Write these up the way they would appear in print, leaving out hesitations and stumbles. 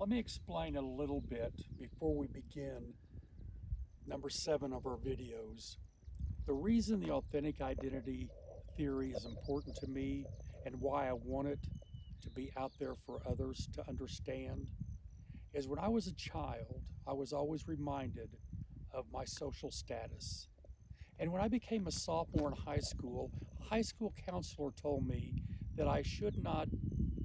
Let me explain a little bit before we begin number 7 of our videos. The reason the authentic identity theory is important to me and why I want it to be out there for others to understand is when I was a child, I was always reminded of my social status. And when I became a sophomore in high school, a high school counselor told me that I should not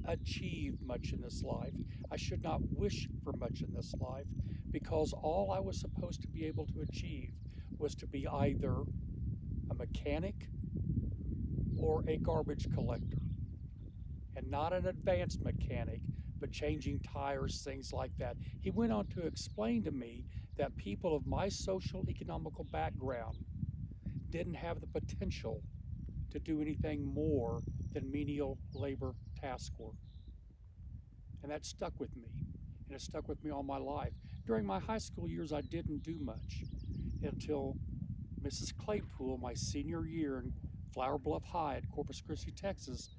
achieve much in this life. I should not wish for much in this life because all I was supposed to be able to achieve was to be either a mechanic or a garbage collector. And not an advanced mechanic, but changing tires, things like that. He went on to explain to me that people of my social economical background didn't have the potential to do anything more than menial labor task work. And that stuck with me. And it stuck with me all my life. During my high school years, I didn't do much until Mrs. Claypool, my senior year in Flower Bluff High at Corpus Christi, Texas,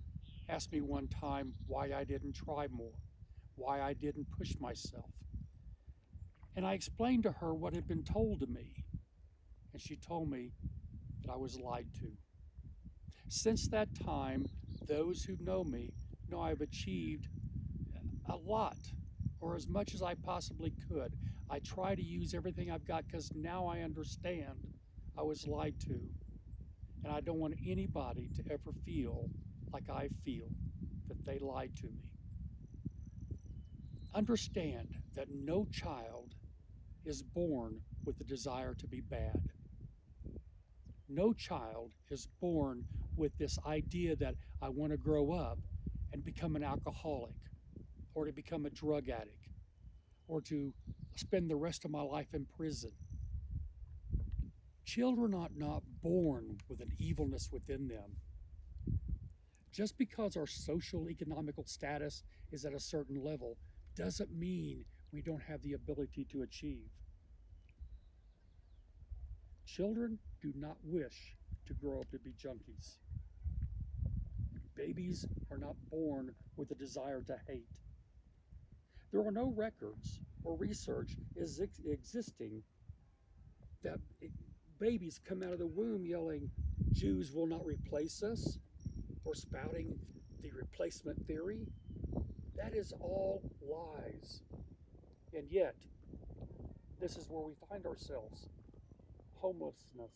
asked me one time why I didn't try more, why I didn't push myself. And I explained to her what had been told to me. And she told me that I was lied to. Since that time, those who know me know I've achieved a lot, or as much as I possibly could. I try to use everything I've got because now I understand I was lied to. And I don't want anybody to ever feel like I feel, that they lied to me. Understand that no child is born with the desire to be bad. No child is born with this idea that I want to grow up and become an alcoholic or to become a drug addict or to spend the rest of my life in prison. Children are not born with an evilness within them. Just because our social economical status is at a certain level doesn't mean we don't have the ability to achieve. Children do not wish to grow up to be junkies. Babies are not born with a desire to hate. There are no records or research existing that babies come out of the womb yelling, Jews will not replace us, or spouting the replacement theory. That is all lies. And yet, this is where we find ourselves. Homelessness,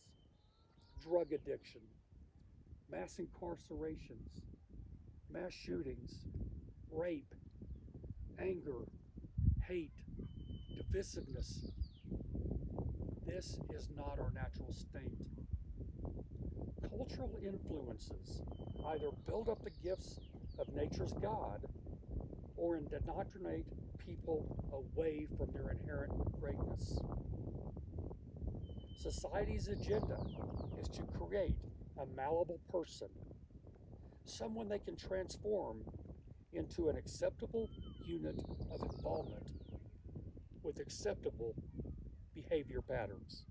drug addiction, mass incarcerations, mass shootings, rape, anger, hate, divisiveness. This is not our natural state. Cultural influences either build up the gifts of nature's God or indoctrinate people away from their inherent greatness. Society's agenda is to create a malleable person, someone they can transform into an acceptable unit of involvement with acceptable behavior patterns.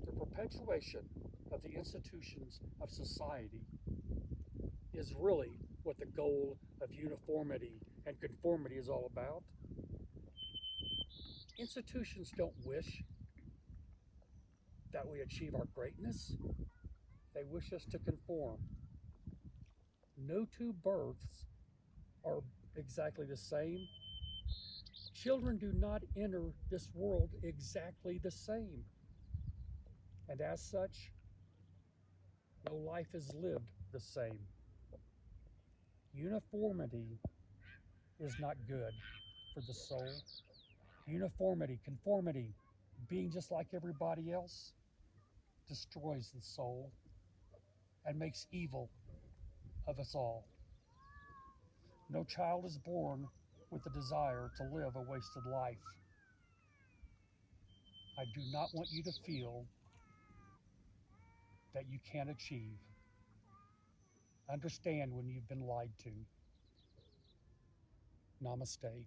The perpetuation of the institutions of society is really what the goal of uniformity and conformity is all about. Institutions don't wish that we achieve our greatness. They wish us to conform. No two births are exactly the same. Children do not enter this world exactly the same. And as such, no life is lived the same. Uniformity is not good for the soul. Uniformity, conformity, being just like everybody else, destroys the soul and makes evil of us all. No child is born with the desire to live a wasted life. I do not want you to feel that you can't achieve. Understand when you've been lied to. Namaste.